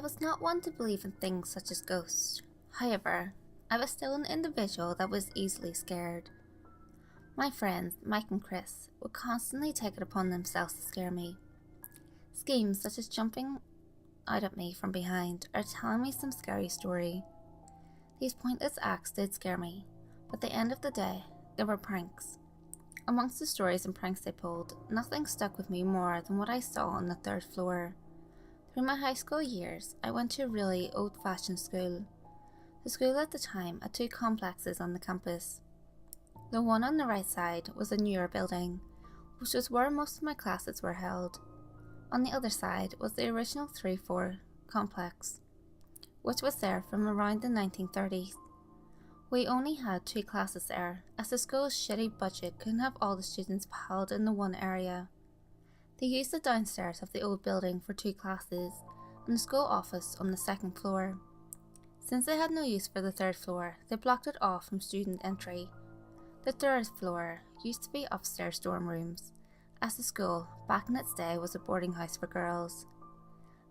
was not one to believe in things such as ghosts. However, I was still an individual that was easily scared. My friends, Mike and Chris, would constantly take it upon themselves to scare me. Schemes such as jumping out at me from behind or telling me some scary story. These pointless acts did scare me, but at the end of the day, they were pranks. Amongst the stories and pranks they pulled, nothing stuck with me more than what I saw on the third floor. Through my high school years, I went to a really old-fashioned school. The school at the time had two complexes on the campus. The one on the right side was a newer building, which was where most of my classes were held. On the other side was the original 3-4 complex, which was there from around the 1930s. We only had 2 classes there, as the school's shitty budget couldn't have all the students piled in the one area. They used the downstairs of the old building for 2 classes, and the school office on the 2nd floor. Since they had no use for the 3rd floor, they blocked it off from student entry. The 3rd floor used to be upstairs dorm rooms, as the school, back in its day, was a boarding house for girls.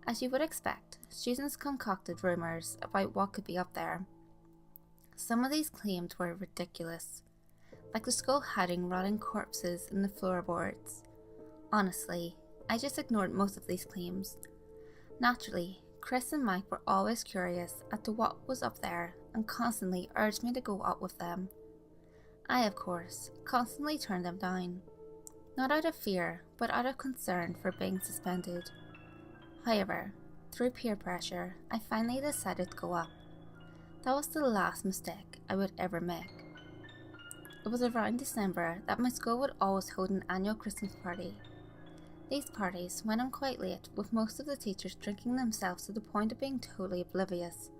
As you would expect, students concocted rumours about what could be up there. Some of these claims were ridiculous, like the school hiding rotting corpses in the floorboards. Honestly, I just ignored most of these claims. Naturally, Chris and Mike were always curious as to what was up there and constantly urged me to go up with them. I, of course, constantly turned them down, not out of fear, but out of concern for being suspended. However, through peer pressure, I finally decided to go up. That was the last mistake I would ever make. It was around December that my school would always hold an annual Christmas party. These parties went on quite late, with most of the teachers drinking themselves to the point of being totally oblivious.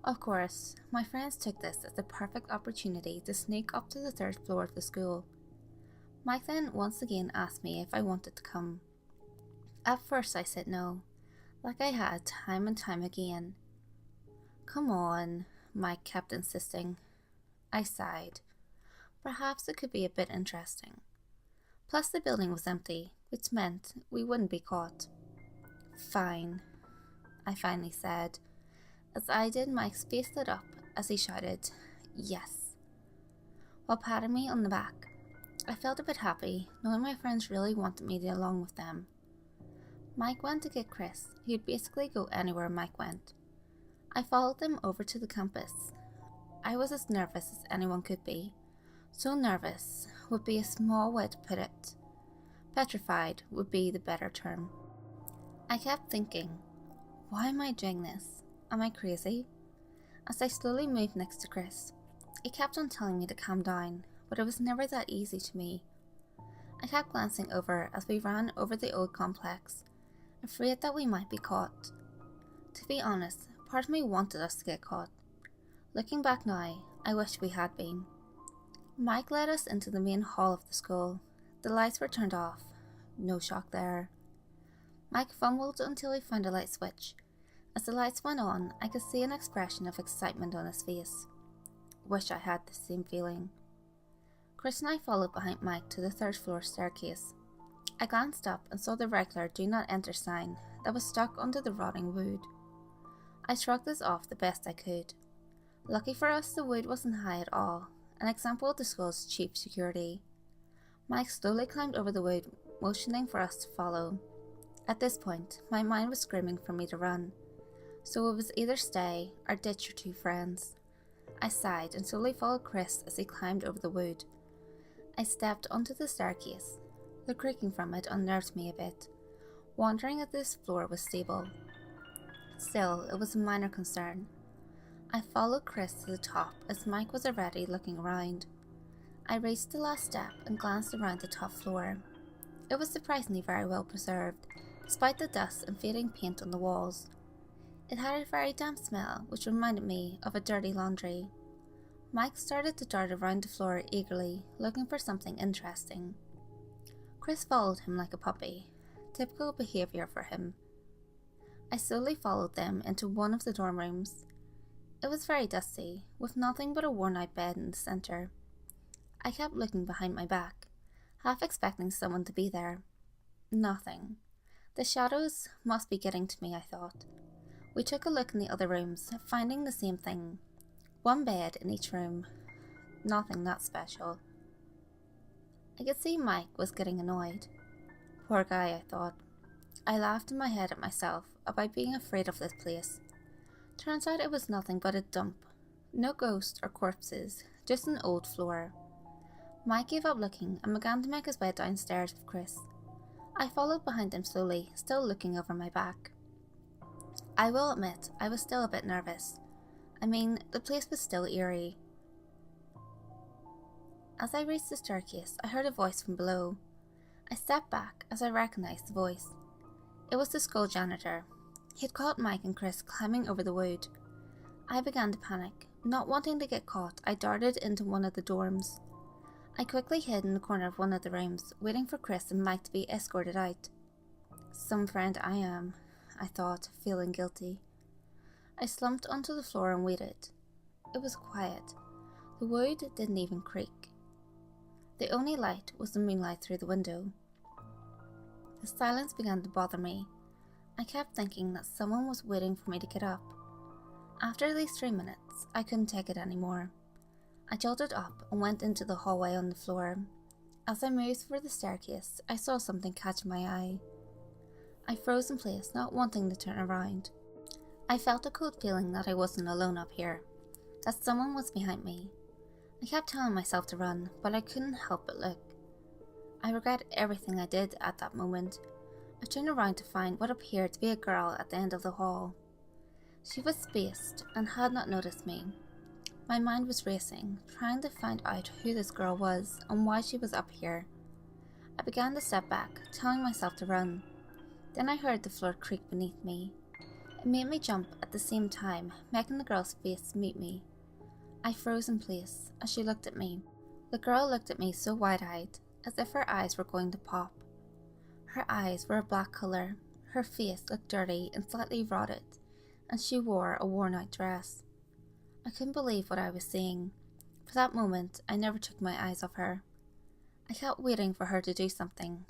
Of course, my friends took this as the perfect opportunity to sneak up to the 3rd floor of the school. Mike then once again asked me if I wanted to come. At first I said no, like I had time and time again. "Come on," Mike kept insisting. I sighed. Perhaps it could be a bit interesting. Plus the building was empty, which meant we wouldn't be caught. "Fine," I finally said. As I did, Mike's face lit up as he shouted, "Yes," while patting me on the back. I felt a bit happy, knowing my friends really wanted me to go along with them. Mike went to get Chris, who'd basically go anywhere Mike went. I followed them over to the campus. I was as nervous as anyone could be. So nervous would be a small way to put it. Petrified would be the better term. I kept thinking, why am I doing this? Am I crazy? As I slowly moved next to Chris, he kept on telling me to calm down, but it was never that easy to me. I kept glancing over as we ran over the old complex, afraid that we might be caught. To be honest, part of me wanted us to get caught. Looking back now, I wish we had been. Mike led us into the main hall of the school. The lights were turned off. No shock there. Mike fumbled until he found a light switch. As the lights went on, I could see an expression of excitement on his face. Wish I had the same feeling. Chris and I followed behind Mike to the 3rd floor staircase. I glanced up and saw the regular "Do Not Enter" sign that was stuck under the rotting wood. I shrugged this off the best I could. Lucky for us, the wood wasn't high at all, an example of the school's cheap security. Mike slowly climbed over the wood, motioning for us to follow. At this point, my mind was screaming for me to run, so it was either stay or ditch your 2 friends. I sighed and slowly followed Chris as he climbed over the wood. I stepped onto the staircase. The creaking from it unnerved me a bit, wondering if this floor was stable. Still, it was a minor concern. I followed Chris to the top as Mike was already looking around. I reached the last step and glanced around the top floor. It was surprisingly very well preserved, despite the dust and fading paint on the walls. It had a very damp smell, which reminded me of a dirty laundry. Mike started to dart around the floor eagerly, looking for something interesting. Chris followed him like a puppy, typical behaviour for him. I slowly followed them into one of the dorm rooms. It was very dusty, with nothing but a worn-out bed in the centre. I kept looking behind my back, half expecting someone to be there. Nothing. The shadows must be getting to me, I thought. We took a look in the other rooms, finding the same thing. One bed in each room. Nothing that special. I could see Mike was getting annoyed. Poor guy, I thought. I laughed in my head at myself about being afraid of this place. Turns out it was nothing but a dump. No ghosts or corpses, just an old floor. Mike gave up looking and began to make his way downstairs with Chris. I followed behind him slowly, still looking over my back. I will admit, I was still a bit nervous. I mean, the place was still eerie. As I reached the staircase, I heard a voice from below. I stepped back as I recognized the voice. It was the school janitor. He had caught Mike and Chris climbing over the wood. I began to panic. Not wanting to get caught, I darted into one of the dorms. I quickly hid in the corner of one of the rooms, waiting for Chris and Mike to be escorted out. Some friend I am, I thought, feeling guilty. I slumped onto the floor and waited. It was quiet. The wood didn't even creak. The only light was the moonlight through the window. The silence began to bother me. I kept thinking that someone was waiting for me to get up. After at least 3 minutes, I couldn't take it anymore. I jolted up and went into the hallway on the floor. As I moved for the staircase, I saw something catch my eye. I froze in place, not wanting to turn around. I felt a cold feeling that I wasn't alone up here, that someone was behind me. I kept telling myself to run, but I couldn't help but look. I regret everything I did at that moment. I turned around to find what appeared to be a girl at the end of the hall. She was spaced and had not noticed me. My mind was racing, trying to find out who this girl was and why she was up here. I began to step back, telling myself to run. Then I heard the floor creak beneath me. It made me jump at the same time, making the girl's face meet me. I froze in place as she looked at me. The girl looked at me so wide-eyed, as if her eyes were going to pop. Her eyes were a black colour, her face looked dirty and slightly rotted, and she wore a worn-out dress. I couldn't believe what I was seeing. For that moment, I never took my eyes off her. I kept waiting for her to do something,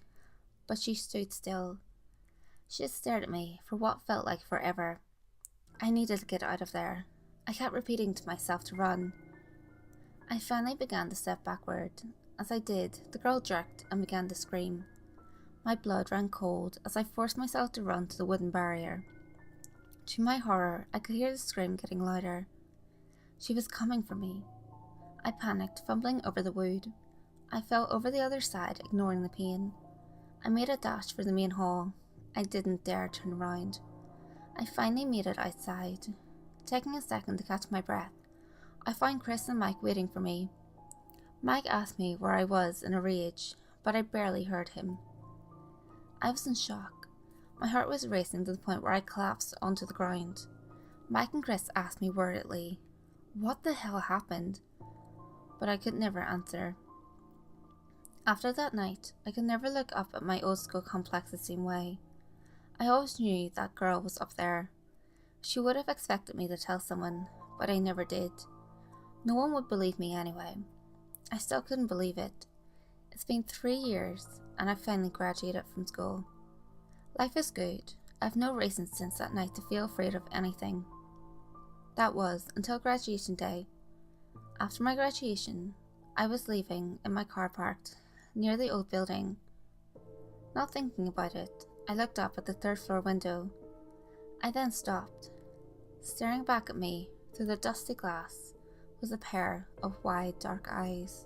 but she stood still. She had stared at me for what felt like forever. I needed to get out of there. I kept repeating to myself to run. I finally began to step backward. As I did, the girl jerked and began to scream. My blood ran cold as I forced myself to run to the wooden barrier. To my horror, I could hear the scream getting louder. She was coming for me. I panicked, fumbling over the wood. I fell over the other side, ignoring the pain. I made a dash for the main hall. I didn't dare turn around. I finally made it outside. Taking a second to catch my breath, I found Chris and Mike waiting for me. Mike asked me where I was in a rage, but I barely heard him. I was in shock. My heart was racing to the point where I collapsed onto the ground. Mike and Chris asked me worriedly, what the hell happened? But I could never answer. After that night, I could never look up at my old school complex the same way. I always knew that girl was up there. She would have expected me to tell someone, but I never did. No one would believe me anyway. I still couldn't believe it. It's been 3 years, and I finally graduated from school. Life is good. I have no reason since that night to feel afraid of anything. That was until graduation day. After my graduation, I was leaving in my car parked near the old building. Not thinking about it, I looked up at the 3rd floor window. I then stopped. Staring back at me through the dusty glass was a pair of wide, dark eyes.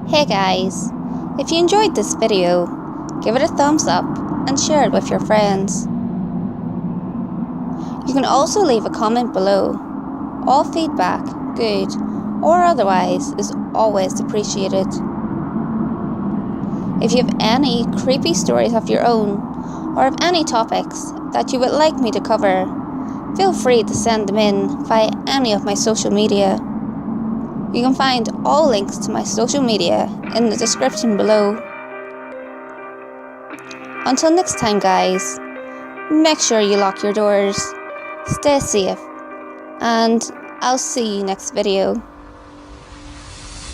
Hey guys, if you enjoyed this video, give it a thumbs up and share it with your friends. You can also leave a comment below. All feedback, good or otherwise, is always appreciated. If you have any creepy stories of your own, or have any topics that you would like me to cover, feel free to send them in via any of my social media. You can find all links to my social media in the description below. Until next time guys, make sure you lock your doors, stay safe, and I'll see you next video.